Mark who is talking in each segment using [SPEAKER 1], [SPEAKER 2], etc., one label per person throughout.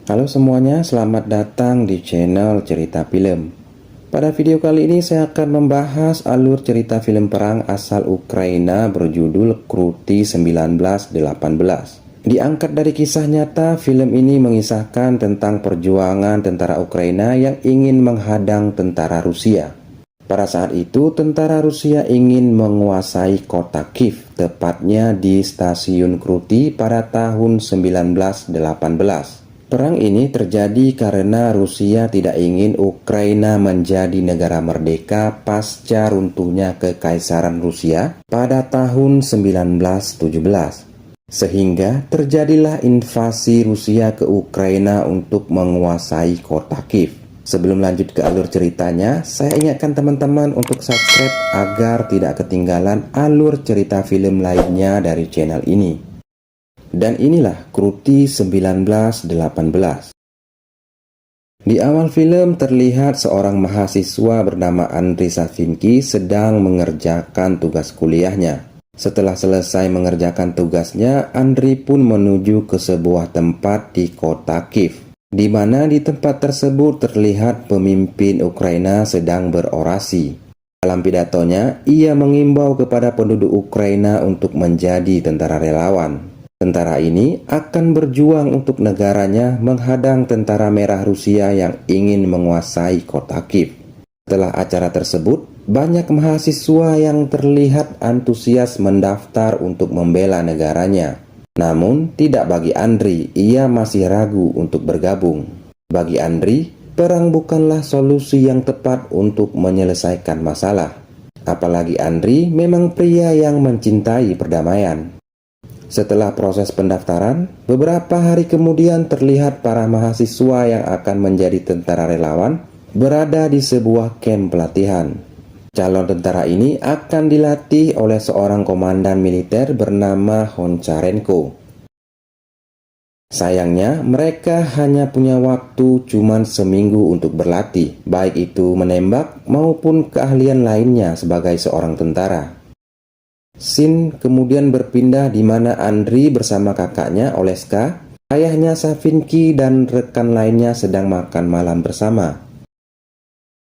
[SPEAKER 1] Halo semuanya, selamat datang di channel Cerita Film. Pada video kali ini saya akan membahas alur cerita film perang asal Ukraina berjudul Krutty 1918. Diangkat dari kisah nyata, film ini mengisahkan tentang perjuangan tentara Ukraina yang ingin menghadang tentara Rusia. Pada saat itu, tentara Rusia ingin menguasai kota Kiev, tepatnya di stasiun Krutty pada tahun 1918. Perang ini terjadi karena Rusia tidak ingin Ukraina menjadi negara merdeka pasca runtuhnya Kekaisaran Rusia pada tahun 1917. Sehingga terjadilah invasi Rusia ke Ukraina untuk menguasai kota Kiev. Sebelum lanjut ke alur ceritanya, saya ingatkan teman-teman untuk subscribe agar tidak ketinggalan alur cerita film lainnya dari channel ini. Dan inilah Krutty 1918. Di awal film terlihat seorang mahasiswa bernama Andriy Savinky sedang mengerjakan tugas kuliahnya. Setelah selesai mengerjakan tugasnya, Andriy pun menuju ke sebuah tempat di kota Kiev, di mana di tempat tersebut terlihat pemimpin Ukraina sedang berorasi. Dalam pidatonya, ia mengimbau kepada penduduk Ukraina untuk menjadi tentara relawan. Tentara ini akan berjuang untuk negaranya menghadang tentara merah Rusia yang ingin menguasai kota Kiev. Setelah acara tersebut, banyak mahasiswa yang terlihat antusias mendaftar untuk membela negaranya. Namun, tidak bagi Andriy, ia masih ragu untuk bergabung. Bagi Andriy, perang bukanlah solusi yang tepat untuk menyelesaikan masalah. Apalagi Andriy memang pria yang mencintai perdamaian. Setelah proses pendaftaran, beberapa hari kemudian terlihat para mahasiswa yang akan menjadi tentara relawan berada di sebuah kamp pelatihan. Calon tentara ini akan dilatih oleh seorang komandan militer bernama Honcharenko. Sayangnya, mereka hanya punya waktu cuma seminggu untuk berlatih, baik itu menembak maupun keahlian lainnya sebagai seorang tentara. Scene kemudian berpindah di mana Andriy bersama kakaknya Oleska, ayahnya Savinky dan rekan lainnya sedang makan malam bersama.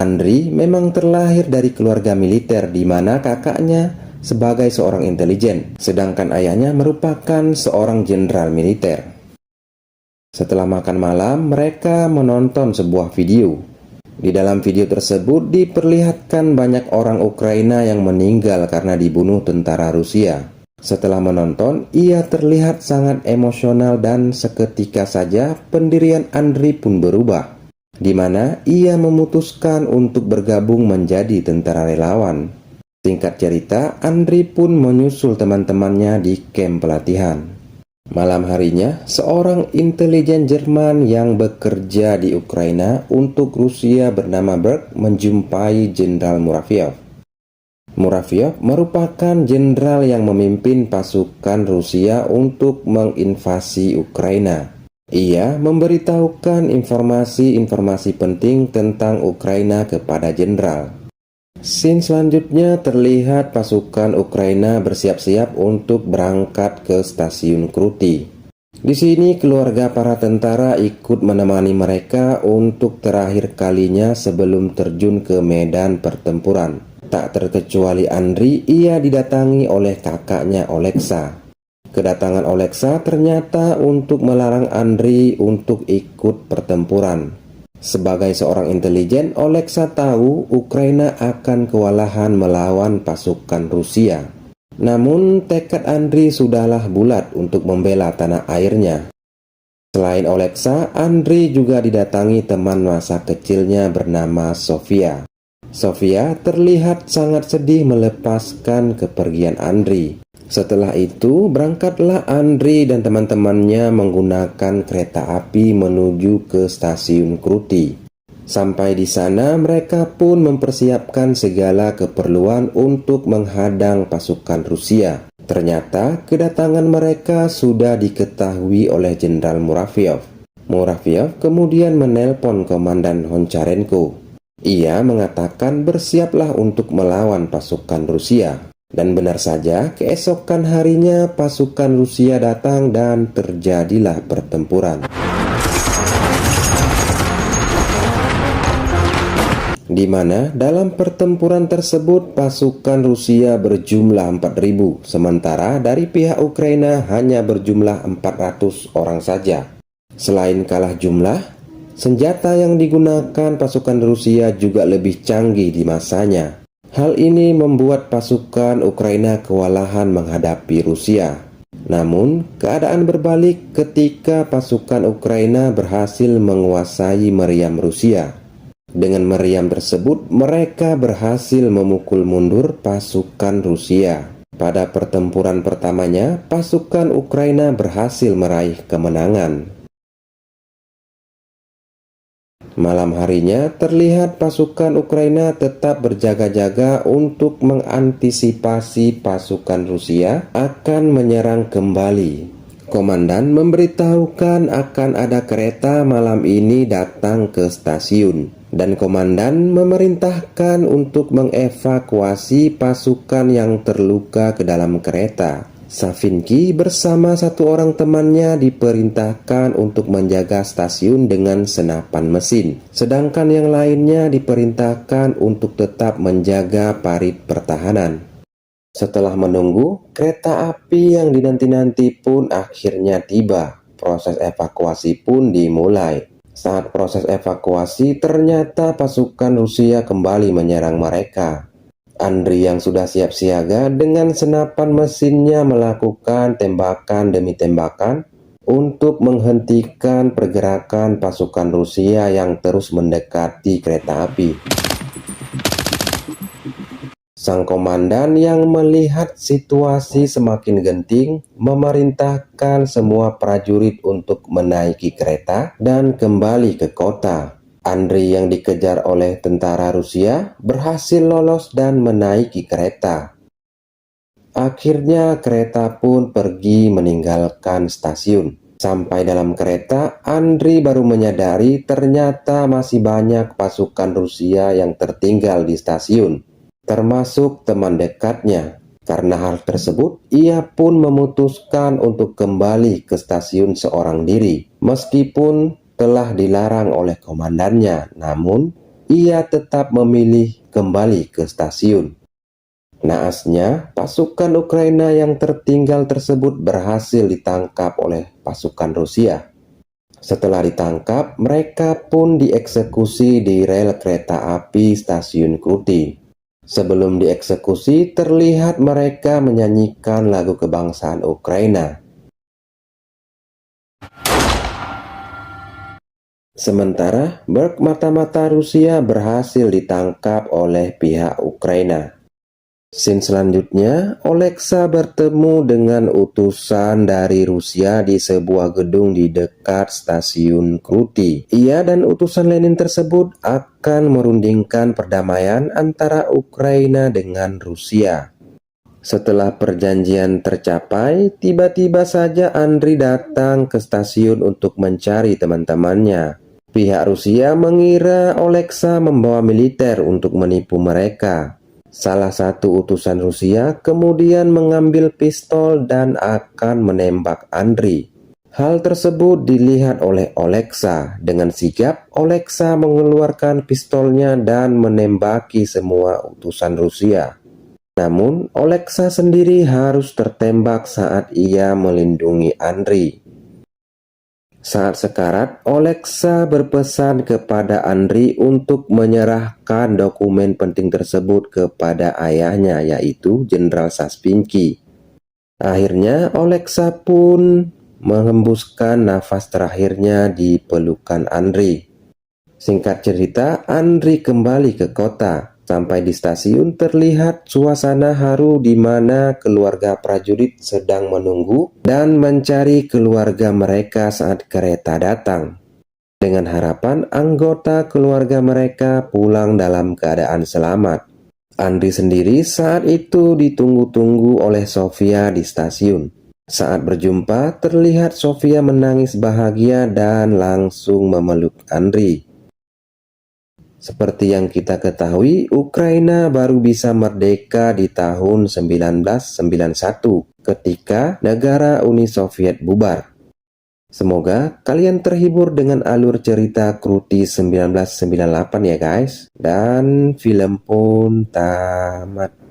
[SPEAKER 1] Andriy memang terlahir dari keluarga militer di mana kakaknya sebagai seorang intelijen, sedangkan ayahnya merupakan seorang jenderal militer. Setelah makan malam, mereka menonton sebuah video. Di dalam video tersebut diperlihatkan banyak orang Ukraina yang meninggal karena dibunuh tentara Rusia. Setelah menonton, ia terlihat sangat emosional dan seketika saja pendirian Andriy pun berubah, di mana ia memutuskan untuk bergabung menjadi tentara relawan. Singkat cerita, Andriy pun menyusul teman-temannya di kamp pelatihan. Malam harinya, seorang intelijen Jerman yang bekerja di Ukraina untuk Rusia bernama Berg menjumpai Jenderal Muravyov. Muravyov merupakan jenderal yang memimpin pasukan Rusia untuk menginvasi Ukraina. Ia memberitahukan informasi-informasi penting tentang Ukraina kepada jenderal. Scene selanjutnya terlihat pasukan Ukraina bersiap-siap untuk berangkat ke stasiun Krutty. Di sini keluarga para tentara ikut menemani mereka untuk terakhir kalinya sebelum terjun ke medan pertempuran. Tak terkecuali Andriy, ia didatangi oleh kakaknya Oleksa. Kedatangan Oleksa ternyata untuk melarang Andriy untuk ikut pertempuran. Sebagai seorang intelijen, Oleksa tahu Ukraina akan kewalahan melawan pasukan Rusia. Namun, tekad Andriy sudahlah bulat untuk membela tanah airnya. Selain Oleksa, Andriy juga didatangi teman masa kecilnya bernama Sofia. Sofia terlihat sangat sedih melepaskan kepergian Andriy. Setelah itu, berangkatlah Andriy dan teman-temannya menggunakan kereta api menuju ke stasiun Krutty. Sampai di sana, mereka pun mempersiapkan segala keperluan untuk menghadang pasukan Rusia. Ternyata, kedatangan mereka sudah diketahui oleh Jenderal Muravyov. Muravyov kemudian menelpon Komandan Honcharenko. Ia mengatakan bersiaplah untuk melawan pasukan Rusia. Dan benar saja, keesokan harinya pasukan Rusia datang dan terjadilah pertempuran. di mana dalam pertempuran tersebut pasukan Rusia berjumlah 4.000, sementara dari pihak Ukraina hanya berjumlah 400 orang saja. Selain kalah jumlah, senjata yang digunakan pasukan Rusia juga lebih canggih di masanya. Hal ini membuat pasukan Ukraina kewalahan menghadapi Rusia. Namun, keadaan berbalik ketika pasukan Ukraina berhasil menguasai meriam Rusia. Dengan meriam tersebut, mereka berhasil memukul mundur pasukan Rusia. Pada pertempuran pertamanya, pasukan Ukraina berhasil meraih kemenangan. Malam harinya, terlihat pasukan Ukraina tetap berjaga-jaga untuk mengantisipasi pasukan Rusia akan menyerang kembali. Komandan memberitahukan akan ada kereta malam ini datang ke stasiun, dan komandan memerintahkan untuk mengevakuasi pasukan yang terluka ke dalam kereta. Safinki bersama satu orang temannya diperintahkan untuk menjaga stasiun dengan senapan mesin, sedangkan yang lainnya diperintahkan untuk tetap menjaga parit pertahanan. Setelah menunggu, kereta api yang dinanti-nanti pun akhirnya tiba. Proses evakuasi pun dimulai. Saat proses evakuasi, ternyata pasukan Rusia kembali menyerang mereka. Andriy yang sudah siap siaga dengan senapan mesinnya melakukan tembakan demi tembakan untuk menghentikan pergerakan pasukan Rusia yang terus mendekati kereta api. Sang komandan yang melihat situasi semakin genting memerintahkan semua prajurit untuk menaiki kereta dan kembali ke kota. Andriy yang dikejar oleh tentara Rusia berhasil lolos dan menaiki kereta. Akhirnya kereta pun pergi meninggalkan stasiun. Sampai dalam kereta, Andriy baru menyadari ternyata masih banyak pasukan Rusia yang tertinggal di stasiun, termasuk teman dekatnya. Karena hal tersebut, ia pun memutuskan untuk kembali ke stasiun seorang diri. Meskipun telah dilarang oleh komandannya, namun ia tetap memilih kembali ke stasiun. Naasnya, pasukan Ukraina yang tertinggal tersebut berhasil ditangkap oleh pasukan Rusia. Setelah ditangkap, mereka pun dieksekusi di rel kereta api stasiun Krutty. Sebelum dieksekusi, terlihat mereka menyanyikan lagu kebangsaan Ukraina. Sementara, bermata-mata Rusia berhasil ditangkap oleh pihak Ukraina. Scene selanjutnya, Oleksa bertemu dengan utusan dari Rusia di sebuah gedung di dekat stasiun Krutty. Ia dan utusan Lenin tersebut akan merundingkan perdamaian antara Ukraina dengan Rusia. Setelah perjanjian tercapai, tiba-tiba saja Andriy datang ke stasiun untuk mencari teman-temannya. Pihak Rusia mengira Oleksa membawa militer untuk menipu mereka. Salah satu utusan Rusia kemudian mengambil pistol dan akan menembak Andriy. Hal tersebut dilihat oleh Oleksa. Dengan sigap, Oleksa mengeluarkan pistolnya dan menembaki semua utusan Rusia. Namun, Oleksa sendiri harus tertembak saat ia melindungi Andriy. Saat sekarat, Oleksa berpesan kepada Andriy untuk menyerahkan dokumen penting tersebut kepada ayahnya, yaitu Jenderal Saspinki. Akhirnya, Oleksa pun menghembuskan nafas terakhirnya di pelukan Andriy. Singkat cerita, Andriy kembali ke kota. Sampai di stasiun terlihat suasana haru di mana keluarga prajurit sedang menunggu dan mencari keluarga mereka saat kereta datang. Dengan harapan anggota keluarga mereka pulang dalam keadaan selamat. Andriy sendiri saat itu ditunggu-tunggu oleh Sofia di stasiun. Saat berjumpa, terlihat Sofia menangis bahagia dan langsung memeluk Andriy. Seperti yang kita ketahui, Ukraina baru bisa merdeka di tahun 1991 ketika negara Uni Soviet bubar. Semoga kalian terhibur dengan alur cerita Kruti 1998 ya guys. Dan film pun tamat.